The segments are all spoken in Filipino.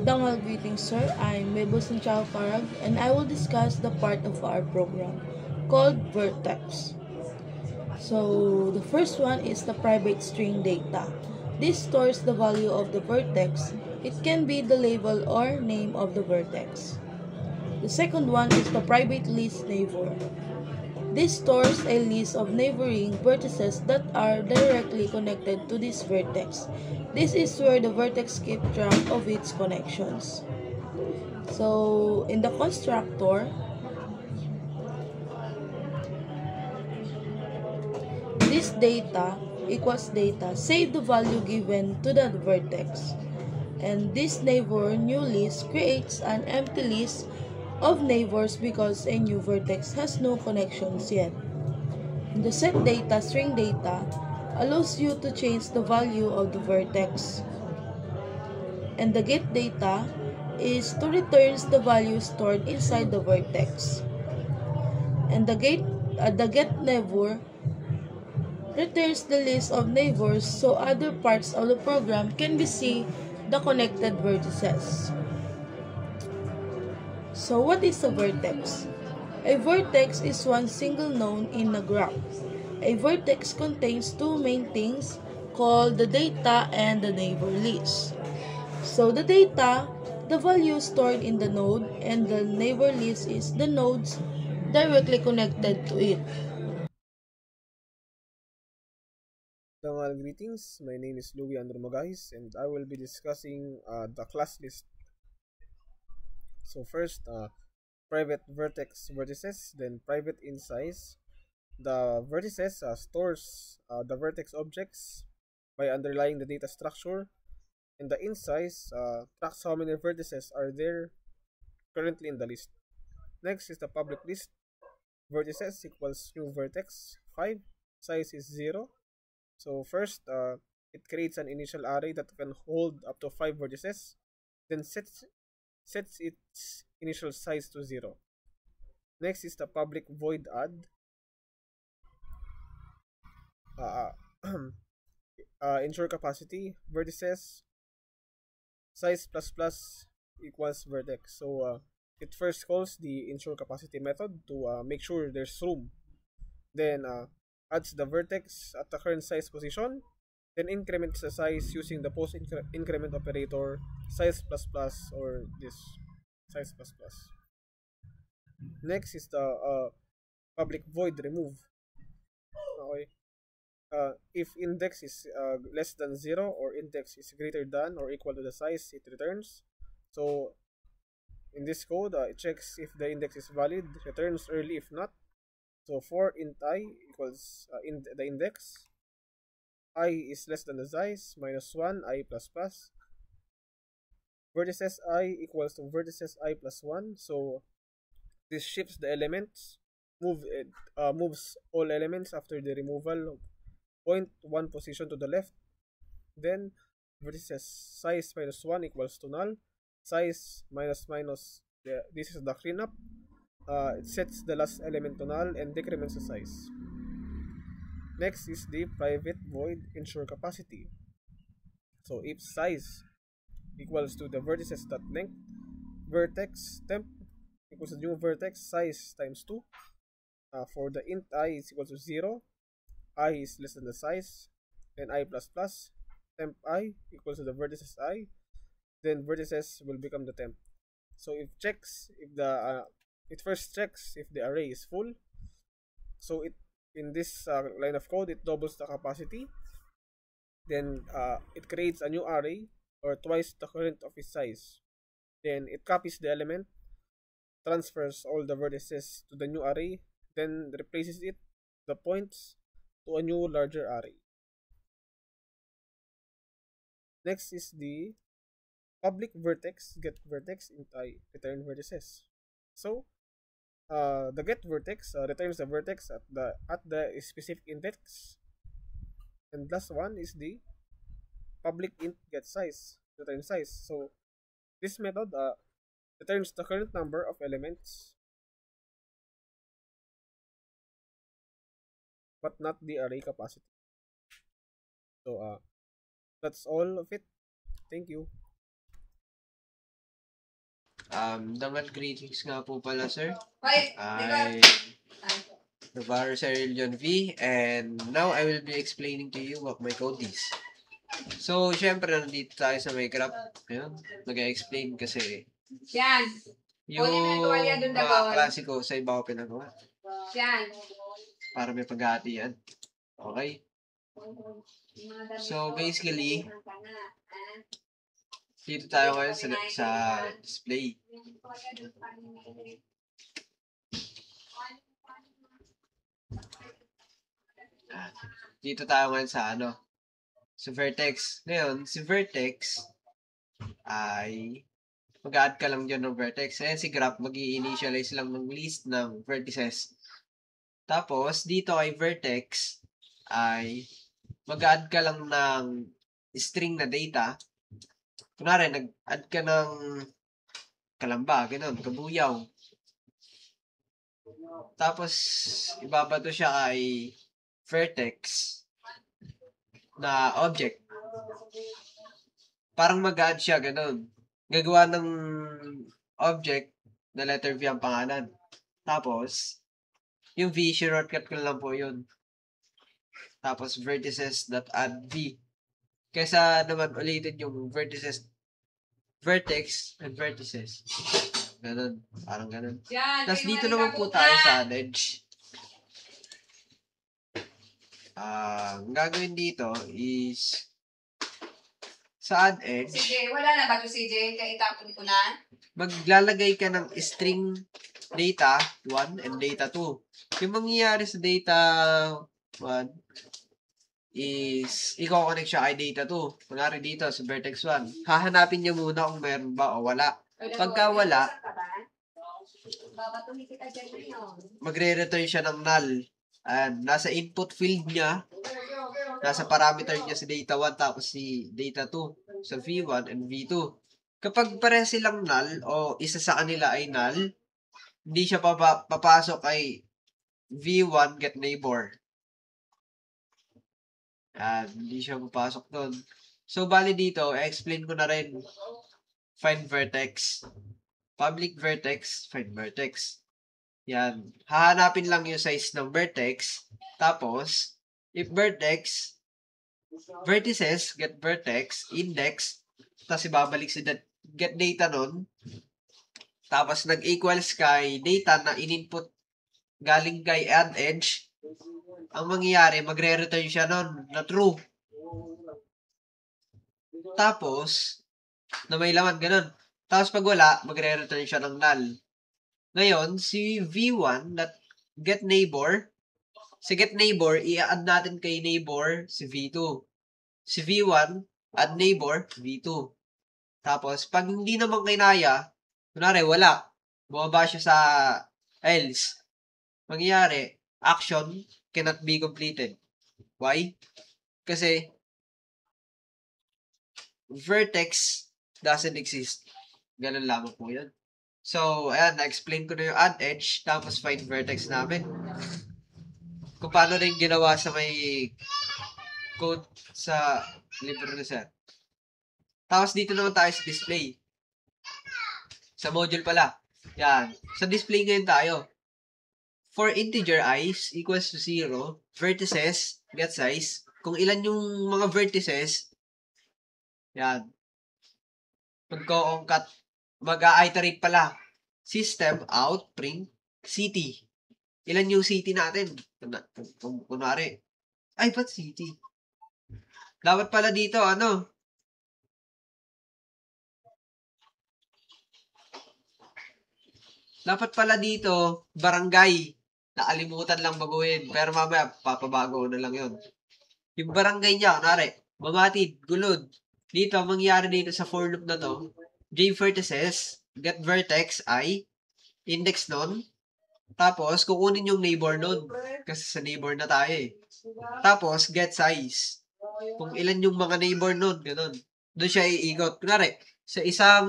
Dangal greetings, sir. I'm Mebo Santiago Parag, and I will discuss the part of our program called Vertex. So, the first one is the private string data. This stores the value of the vertex. It can be the label or name of the vertex. The second one is the private list neighbor. This stores a list of neighboring vertices that are directly connected to this vertex. This is where the vertex keeps track of its connections. So, in the constructor, this data equals data, save the value given to that vertex. And this neighbor new list creates an empty list of neighbors because a new vertex has no connections yet. The set data string data allows you to change the value of the vertex. And the get data is to returns the value stored inside the vertex. And the get neighbor returns the list of neighbors so other parts of the program can be see the connected vertices. So what is a vertex? A vertex is one single node in a graph. A vertex contains two main things called the data and the neighbor list. So the data, the value stored in the node, and the neighbor list is the nodes directly connected to it. Dangal greetings. My name is Louis Andromagais and I will be discussing the class list. So first, private vertex vertices, then private insize. The vertices stores the vertex objects by underlying the data structure, and the insize tracks how many vertices are there currently in the list. Next is the public list. Vertices equals new vertex 5, size is 0. So first, it creates an initial array that can hold up to 5 vertices, then sets its initial size to 0. Next is the public void add. Uh, ensure capacity vertices size plus plus equals vertex. So it first calls the ensure capacity method to make sure there's room. Then adds the vertex at the current size position. Then increments the size using the post increment operator size plus plus or this size plus plus. Next is the public void remove. Okay. If index is less than 0 or index is greater than or equal to the size it returns. So in this code, it checks if the index is valid, returns early if not. So for int I equals the index, I is less than the size, minus 1, I plus plus. Vertices I equals to vertices I plus 1. So this shifts the elements, moves all elements after the removal, point one position to the left. Then vertices size minus 1 equals to null. Size minus minus, this is the cleanup. It sets the last element to null and decrements the size. Next is the private void ensure capacity. So if size equals to the vertices dot length, vertex temp equals to new vertex size times 2. For the int I is equal to 0, I is less than the size, and I plus plus, temp I equals to the vertices I, then vertices will become the temp. So it first checks if the array is full. So it in this line of code it doubles the capacity. Then it creates a new array or twice the current of its size. Then it copies the element, transfers all the vertices to the new array, then replaces the points to a new larger array. Next is the public vertex get vertex int I return vertices. So the get vertex returns the vertex at the specific index, and last one is the public int get size return size. So this method returns the current number of elements but not the array capacity. So that's all of it. Thank you. Dangan greetings nga po pala, sir. Wait, I Navarro Cyril John V. And now I will be explaining to you what my code is. So, syempre, nandito tayo sa Minecraft. Ayun, mag-explain kasi Yan. yung Kunin mo yung tuwalya dun, mga Dagol. klase ko sa iba ko pinagawa. Yan. Para may paghahatian. Okay? So, basically, dito tayo ngayon sa display. Dito tayo ngayon sa sa vertex. Ngayon, si vertex ay mag-add ka lang dyan ng vertex. Ayan si graph, mag-i-initialize lang ng list ng vertices. Tapos, dito kay vertex ay mag-add ka lang ng string na data. Kunwari, nag-add ka ng kalamba, ganun, kabuyaw. Tapos, ibabato siya kay vertex na object. Parang mag-add siya, ganun. Gagawa ng object na letter V ang pangalan. Tapos, yung V, shortcut ko lang po yun. Tapos, vertices.add V. Kaysa naman ulitin yung vertices, vertex, and vertices. Ganun. Parang ganun. Yan. Tapos dito naman po tayo sa add edge. Ang gagawin dito is sa add edge, CJ, wala na ba ito, CJ? Kaya itapon ko na. maglalagay ka ng string data 1 and data 2. Yung mangyayari sa data 1 is i-connect siya kay data 2. Kunwari dito sa vertex 1. Hahanapin niya muna kung meron ba o wala. Pagka wala, magre-return siya ng null. And nasa input field niya, nasa parameter niya si data 1 tapos si data 2 sa V1 and V2. Kapag pare silang null o isa sa kanila ay null, hindi siya papasok kay V1 get neighbor. Hindi siya papasok doon. So, bali dito, explain ko na rin. Find vertex. Public vertex, find vertex. Yan. Hahanapin lang yung size ng vertex. Tapos, if vertex, vertices, get vertex, index, tapos ibabalik si get data nun. Tapos, nag-equals kay data na in-input galing kay add edge. Ang mangyayari, magre-return siya nun na true. Tapos, na may laman, ganun. Tapos, pag wala, magre-return siya ng null. Ngayon, si V1 that get neighbor, si get neighbor, i-add natin kay neighbor si V2. Si V1, add neighbor, V2. Tapos, pag hindi naman kinaya, kunwari, wala. Bumaba siya sa else. Mangyayari, action cannot be completed. Why? Kasi, vertex doesn't exist. Ganun lamang po yun. So, ayan, na-explain ko na yung add edge, tapos find vertex namin. Kung paano rin ginawa sa may code sa libro na sir. Tapos dito naman tayo sa display. Sa module pala. Yan. Sa display ngayon tayo. For integer i's equals to 0, vertices, get size, kung ilan yung mga vertices, yan. Pagko-concat, mag-iterate pala. System out print city. Ilan yung city natin? Kunwari. Ay, ba't city? Dapat pala dito, Dapat pala dito, barangay. Nakalimutan lang baguhin. Pero mamaya, papabago na lang yon. Yung barangay niya, kunwari, Mamatid, Gulod. Dito, ang mangyari dito sa for loop na to, J vertices, get vertex I, index nun, tapos kukunin yung neighbor nun, kasi sa neighbor na tayo eh. Tapos, get size. Kung ilan yung mga neighbor nun, ganun. Doon siya iikot. Kunwari, sa isang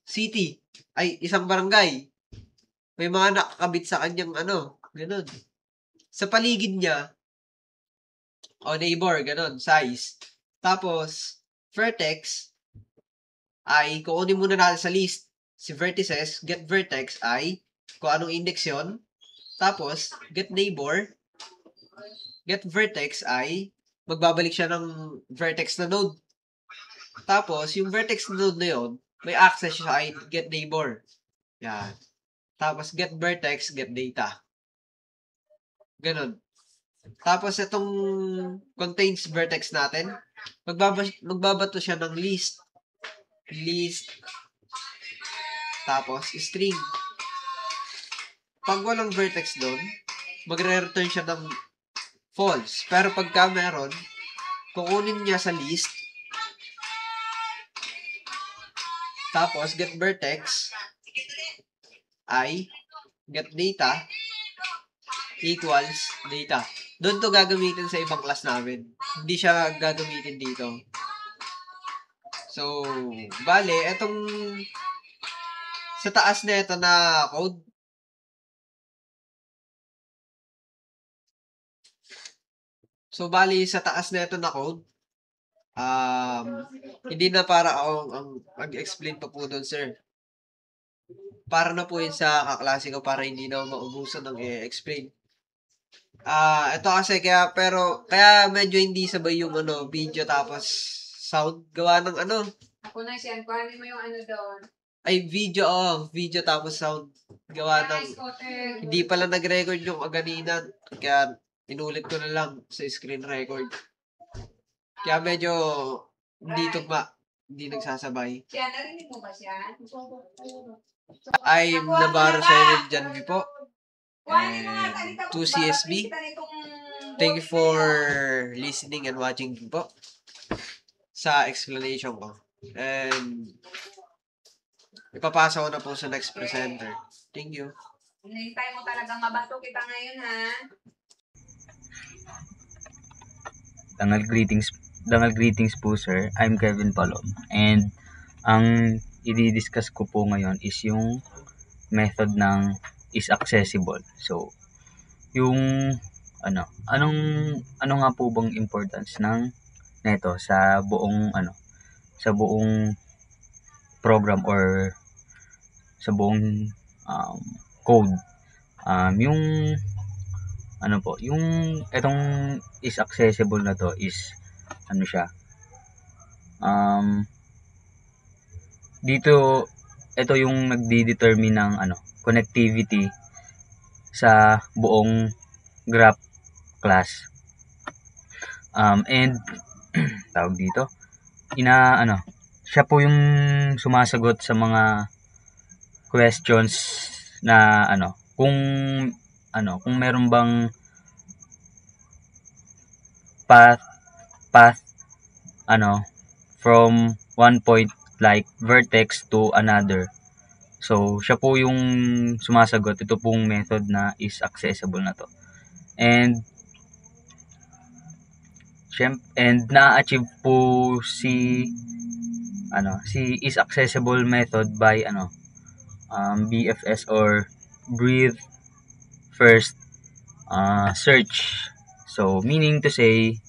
city, ay isang barangay, may mga nakakabit sa kanyang ganun. Sa paligid niya, neighbor, ganun, size. Tapos, vertex, ay kukunin muna natin sa list. si vertices, get vertex ay kung anong index yon. Tapos, get neighbor, get vertex ay magbabalik siya ng vertex na node. Tapos, yung vertex na node na yun, may access siya ay get neighbor. Yan. Tapos, get vertex, get data. Ganun. Tapos, itong contains vertex natin, magbabato siya ng list. List. Tapos, string. Pag walang vertex doon, magre-return siya ng false. Pero pagka meron, kukunin niya sa list, tapos get vertex ay get data equals data. Doon to gagamitin sa ibang class namin. Hindi siya gagamitin dito. So, bale, etong sa taas na ito na code, so, bali, sa taas na ito na code, hindi na para ako ang mag-explain pa po doon, sir. Para na po yun sa kaklase ko para hindi na maubusan ng i-explain. Ito kasi kaya medyo hindi sabay yung video tapos sound. Gawa ng Ako na siya. Kuhanin mo yung doon. ay video tapos sound. Gawa ng, hindi pala nag-record yung ganina. Kaya, inulit ko na lang sa screen record. Kaya medyo hindi tugma. Hindi nagsasabay. Siya, narinig mo ba siya? I'm Navarro Cyril Janvi po. Kuhanin mo nga, And talita to CSB. Thank you for listening and watching po sa explanation ko. And ipapasa ko na po sa next presenter. Thank you. Hinihintay mo talagang mabato kita ngayon, ha? Dangal greetings po, sir. I'm Kevin Palom. And ang i-discuss ko po ngayon is yung method ng is accessible. So, yung ano nga po bang importance ng neto sa buong program or sa buong code. Yung yung itong is accessible na to is siya. Dito ito yung nagdi-determine ng connectivity sa buong graph class. And tawag dito, siya po yung sumasagot sa mga questions na kung meron bang path from one point like vertex to another. So siya po yung sumasagot. Ito pong method na is accessible na to. And na-achieve po si is accessible method by BFS or breathe first search. So meaning to say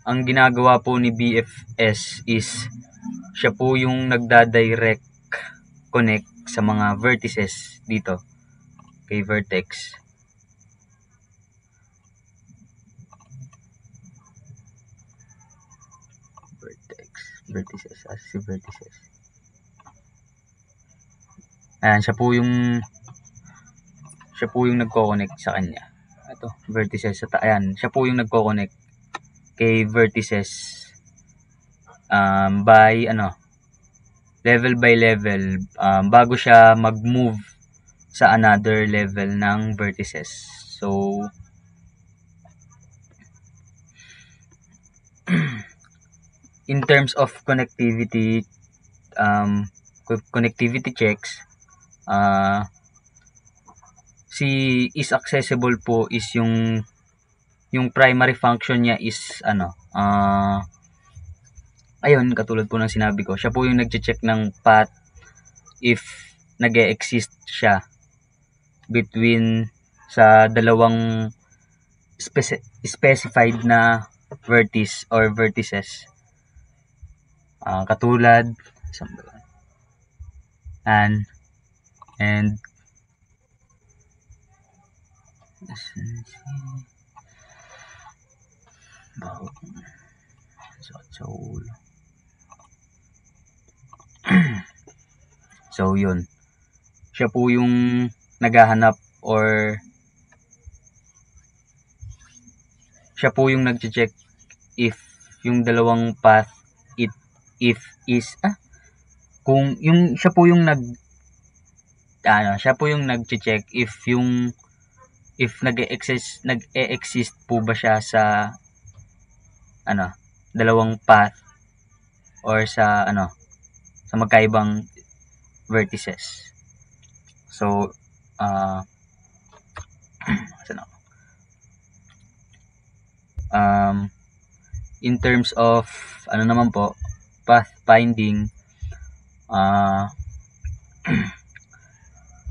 ang ginagawa po ni BFS is siya po yung nagda-direct connect sa mga vertices dito kay vertex. Vertices. Ayan, siya po yung nagko-connect sa kanya. Ito, vertices ayan, siya po yung nagko-connect kay vertices by level by level bago siya mag-move sa another level ng vertices. So in terms of connectivity checks, si is accessible po is yung primary function niya is ayun, katulad po ng sinabi ko, siya po yung nagche-check ng path if nag-e-exist siya between sa dalawang specified na vertices. Katulad, saan ba yun? And sakit sa ulo. So yun, siya po yung naghahanap or siya po yung nagche-check if yung dalawang path kung yung siya po yung siya po yung nagche-check if nag-e-exist po ba siya sa dalawang path or sa sa magkaibang vertices. So saan ako? In terms of naman po, path finding,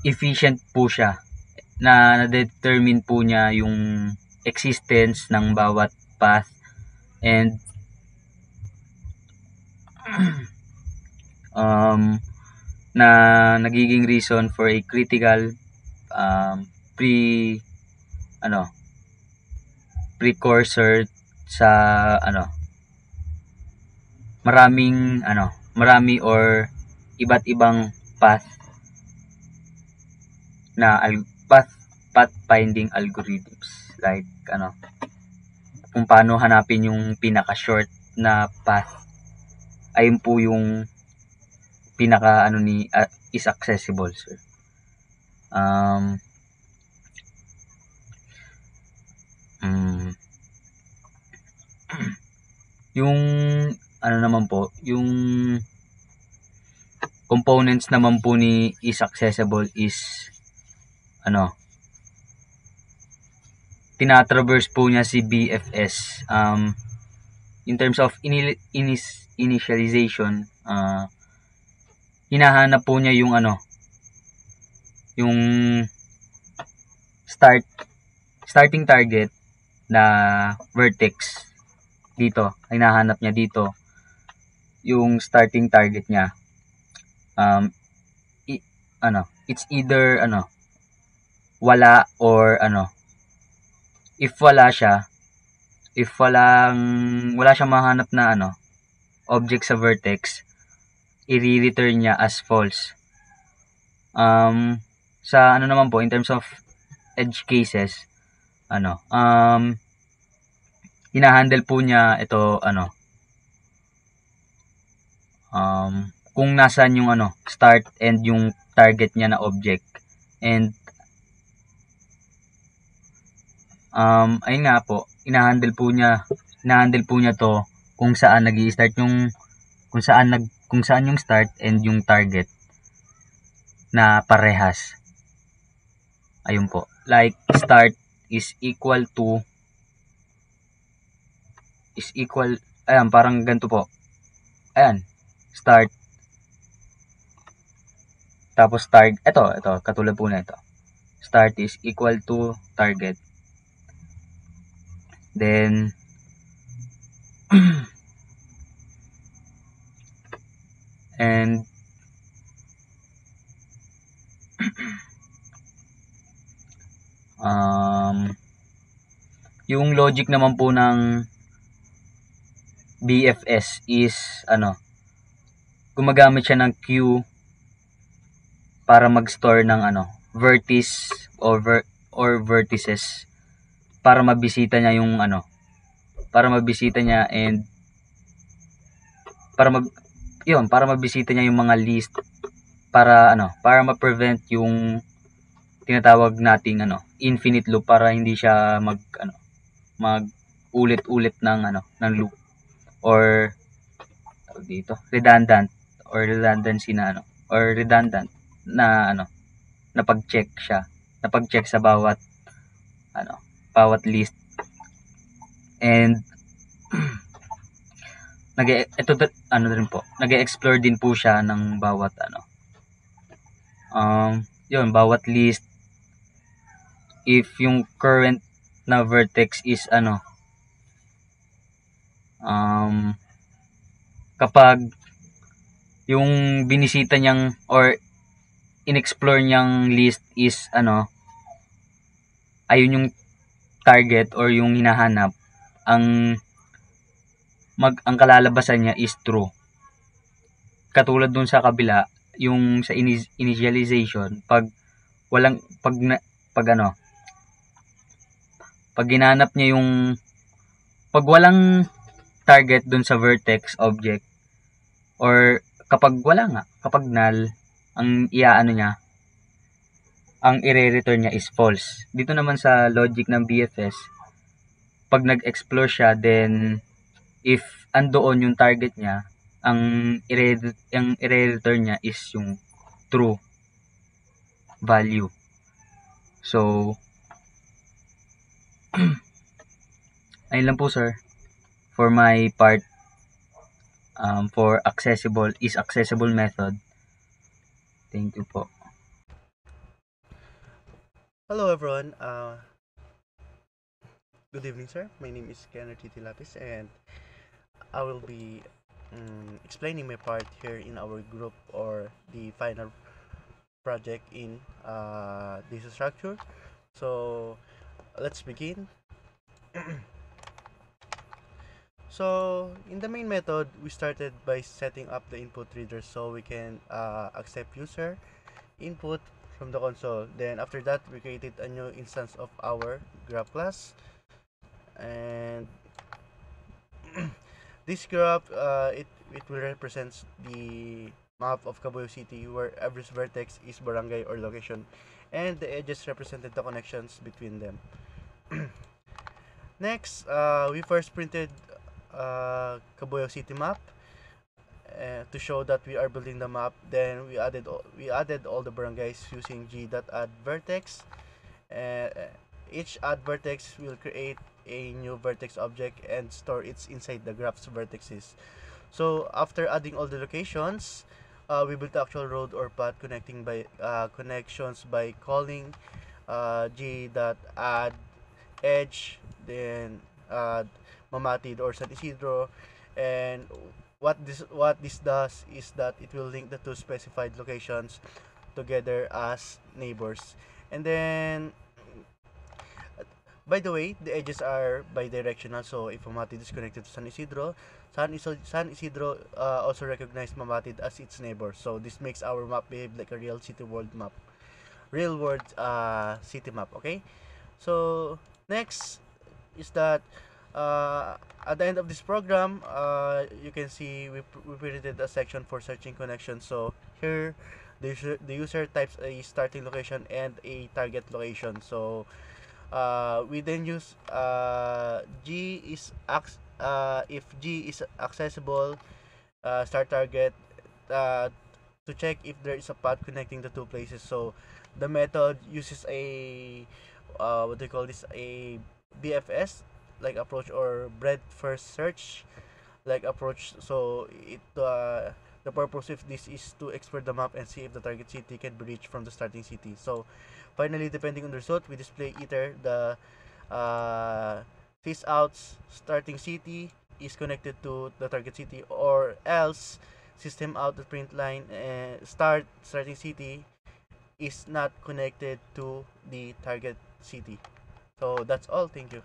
efficient po siya na na-determine po niya yung existence ng bawat path and na nagiging reason for a critical precursor sa marami or iba't ibang path na path finding algorithms, like kung paano hanapin yung pinaka short na path. Ayun po yung pinaka is accessible, sir. Yung naman po, yung components naman po ni is accessible is tinatraverse po niya si BFS in terms of initialization. Hinahanap po niya yung yung starting target na vertex dito. Hinahanap niya dito yung starting target niya. It's either wala or if wala siya, wala siyang mahanap na object sa vertex, i-return niya as false. Sa naman po, in terms of edge cases, hinahandle po niya ito kung nasaan yung start and yung target niya na object. And ayun nga po, hinahandle po niya to kung saan nag-i-start yung kung saan yung start and yung target na parehas. Ayun po, like start is equal ayan, parang ganito po. Ayan, start tapos ito katulad po na ito. Start is equal to target, then and yung logic naman po ng BFS is gumagamit siya ng queue para mag-store ng vertice or vertices para mabisita niya yung and para mabisita niya yung mga list para ma-prevent yung tinatawag nating infinite loop, para hindi siya mag ulit-ulit ng loop or redundant na pag-check sa bawat list. And nag-explore din po siya ng bawat bawat list if yung current na vertex is kapag yung binisita niyang or inexplore niyang list is ayun yung target or yung hinahanap, ang ang kalalabasan niya is true. Katulad dun sa kabila, yung sa initialization, pag walang pag ginanap niya yung pag walang target dun sa vertex object or kapag null, ang ang i-return niya is false. Dito naman sa logic ng BFS, pag nag-explore siya, then if andoon yung target niya, ang i-return niya is yung true value. So, ayun lang po, sir, for my part, for accessible method. Thank you po. Hello everyone. Good evening, sir. My name is Kenneth Titi Lapis, and I will be explaining my part here in our group or the final project in data structure. So let's begin. So in the main method, we started by setting up the input reader so we can accept user input from the console. Then after that, we created a new instance of our graph class, and this graph it will represent the map of Cabuyao City, where every vertex is barangay or location, and the edges represented the connections between them. Next, we first printed Cabuyao City map to show that we are building the map. Then we added all the barangays using g.add vertex. Each add vertex will create a new vertex object and store it inside the graph's vertices. So after adding all the locations, we built the actual road or path connecting by connections by calling g.add edge, then add Mamatid or San Isidro, and what this does is that it will link the two specified locations together as neighbors. And then, by the way, the edges are bidirectional, so if Mamatid is connected to San Isidro, San Isidro also recognize Mamatid as its neighbor. So this makes our map behave like a real city world map, real world city map. Okay, so next is that at the end of this program, you can see we printed a section for searching connections. So here, the user types a starting location and a target location. So we then use if G is accessible, start target to check if there is a path connecting the two places. So the method uses a what do you call this, a BFS like approach, or breadth first search like approach. So it the purpose of this is to explore the map and see if the target city can be reached from the starting city. So finally, depending on the result, we display either the outs starting city is connected to the target city, or else system out the print line starting city is not connected to the target city. So that's all. Thank you.